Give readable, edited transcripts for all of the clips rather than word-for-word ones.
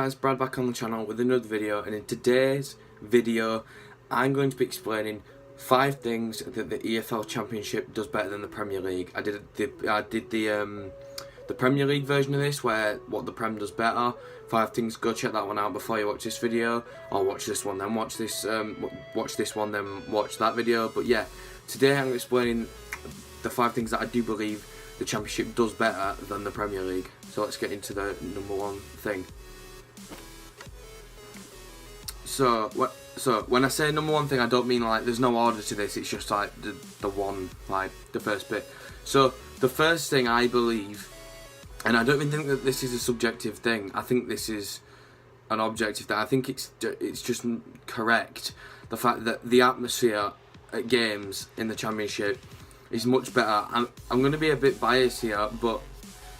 guys, Brad back on the channel with another video, and in today's video I'm going to be explaining 5 things that the EFL Championship does better than the Premier League. I did the Premier League version of this, where what the Prem does better. 5 things. Go check that one out before you watch this video, or watch this one then watch this one then watch that video. But yeah, today I'm explaining the 5 things that I do believe the Championship does better than the Premier League. So let's get into the number 1 thing. So when I say number 1 thing, I don't mean like there's no order to this. It's just like the one, like the first bit. So the first thing I believe, and I don't even think that this is a subjective thing. I think this is an objective thing. I think it's just correct. The fact that the atmosphere at games in the Championship is much better. I'm going to be a bit biased here, but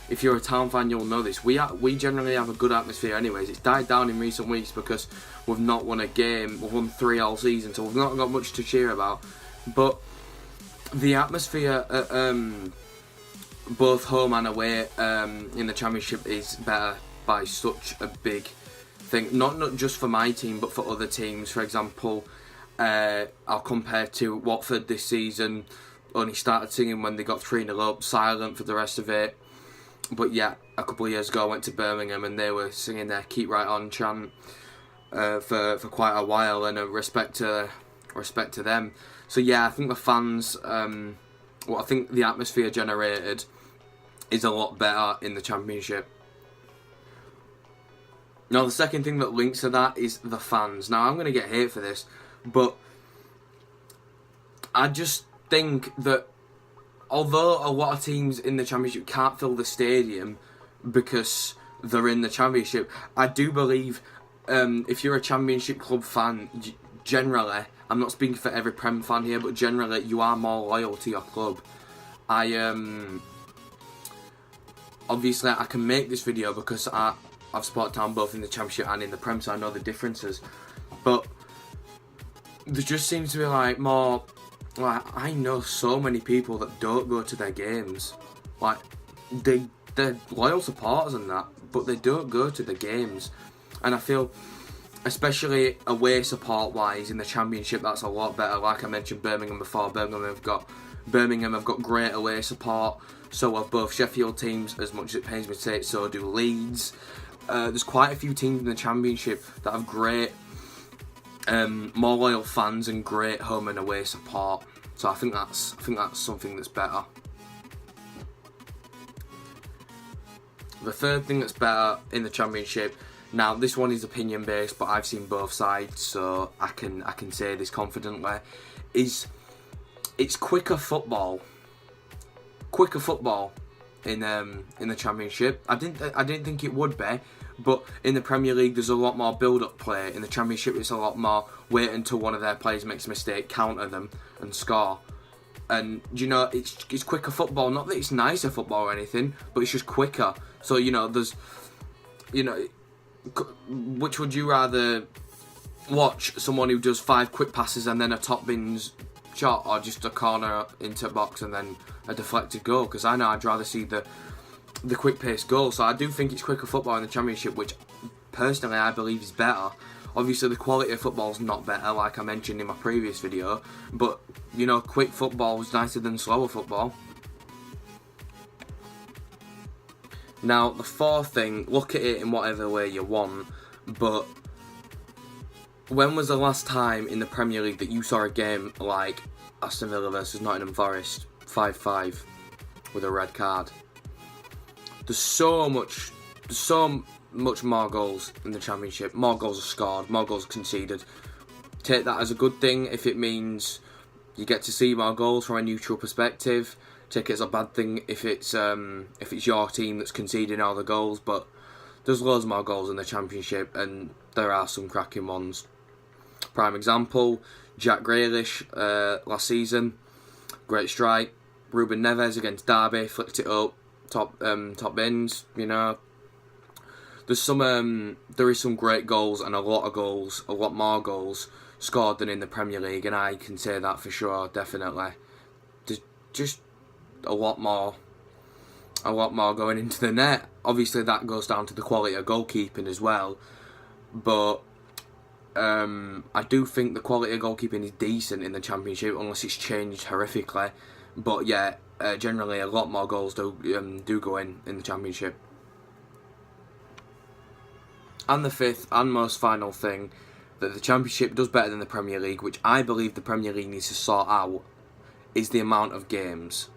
if you're a Town fan, you'll know this. We generally have a good atmosphere anyways. It's died down in recent weeks because we've not won a game. We've won 3 all season, so we've not got much to cheer about. But the atmosphere at both home and away in the Championship is better by such a big thing. Not just for my team, but for other teams. For example, I'll compare to Watford this season. Only started singing when they got 3-0 up, silent for the rest of it. But yeah, a couple of years ago I went to Birmingham and they were singing their "Keep Right On" chant for quite a while, and a respect to them. So yeah, I think the fans, I think the atmosphere generated is a lot better in the Championship. Now the second thing that links to that is the fans. Now I'm going to get hate for this, but I just think that although a lot of teams in the Championship can't fill the stadium because they're in the Championship, I do believe if you're a Championship club fan, generally, I'm not speaking for every Prem fan here, but generally you are more loyal to your club. Obviously I can make this video because I've supported Town both in the Championship and in the Prem, so I know the differences. But there just seems to be like more. Like, I know so many people that don't go to their games. Like, they're loyal supporters and that, but they don't go to the games. And I feel, especially away support-wise in the Championship, that's a lot better. Like I mentioned Birmingham before, Birmingham have got great away support. So have both Sheffield teams, as much as it pains me to say it, so do Leeds. There's quite a few teams in the Championship that have great more loyal fans and great home and away support. So I think that's something that's better. The third thing that's better in the Championship, now this one is opinion based, but I've seen both sides, so I can say this confidently, is it's quicker football. Quicker football in the Championship. I didn't think it would be. But in the Premier League, there's a lot more build-up play. In the Championship, it's a lot more wait until one of their players makes a mistake, counter them, and score. And, you know, it's quicker football. Not that it's nicer football or anything, but it's just quicker. So, you know, there's, you know, which would you rather watch? Someone who does 5 quick passes and then a top bins shot, or just a corner into box and then a deflected goal? Because I know I'd rather see the quick pace goal. So I do think it's quicker football in the Championship, which personally I believe is better. Obviously the quality of football is not better, like I mentioned in my previous video, but you know, quick football is nicer than slower football. Now the fourth thing, look at it in whatever way you want, but when was the last time in the Premier League that you saw a game like Aston Villa versus Nottingham Forest 5-5 with a red card? There's so much more goals in the Championship. More goals are scored, more goals are conceded. Take that as a good thing if it means you get to see more goals from a neutral perspective. Take it as a bad thing if it's your team that's conceding all the goals. But there's loads more goals in the Championship, and there are some cracking ones. Prime example, Jack Grealish last season, great strike. Ruben Neves against Derby, flicked it up. Top bins, you know. There is some great goals and a lot more goals scored than in the Premier League, and I can say that for sure, definitely. There's just a lot more a lot more going into the net. Obviously, that goes down to the quality of goalkeeping as well. But I do think the quality of goalkeeping is decent in the Championship, unless it's changed horrifically. But yeah, generally a lot more goals do go in the Championship. And the fifth and most final thing that the Championship does better than the Premier League, which I believe the Premier League needs to sort out, is the amount of games.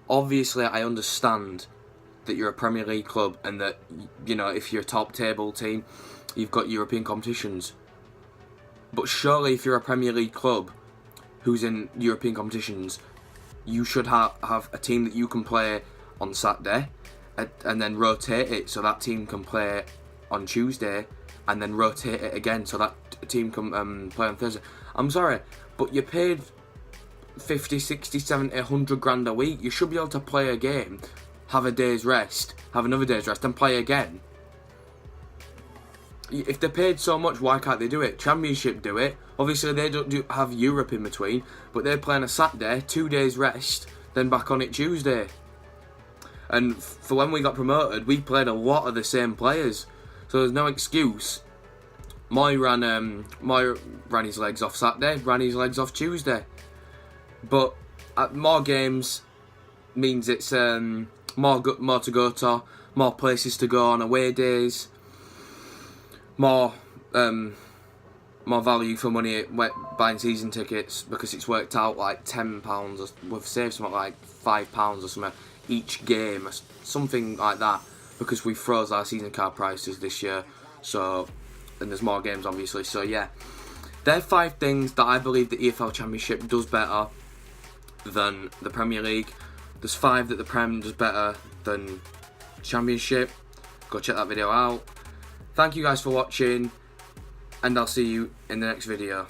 Obviously, I understand that you're a Premier League club and that, you know, if you're a top table team, you've got European competitions. But surely if you're a Premier League club who's in European competitions, you should have a team that you can play on Saturday and then rotate it so that team can play on Tuesday and then rotate it again so that team can play on Thursday. I'm sorry, but you're paid 50, 60, 70, 100 grand a week. You should be able to play a game, have a day's rest, have another day's rest, and play again. If they're paid so much, why can't they do it? Championship do it. Obviously, they don't have Europe in between, but they're playing a Saturday, 2 days rest, then back on it Tuesday. And for when we got promoted, we played a lot of the same players, so there's no excuse. Moy ran his legs off Saturday, ran his legs off Tuesday. But more games means it's more to go to, more places to go on away days, more value for money buying season tickets, because it's worked out like £10. We've saved something like £5 or something each game, something like that, because we froze our season card prices this year. So, and there's more games obviously. So yeah, they're 5 things that I believe the EFL Championship does better than the Premier League. There's 5 that the Prem does better than Championship. Go check that video out. Thank you guys for watching, and I'll see you in the next video.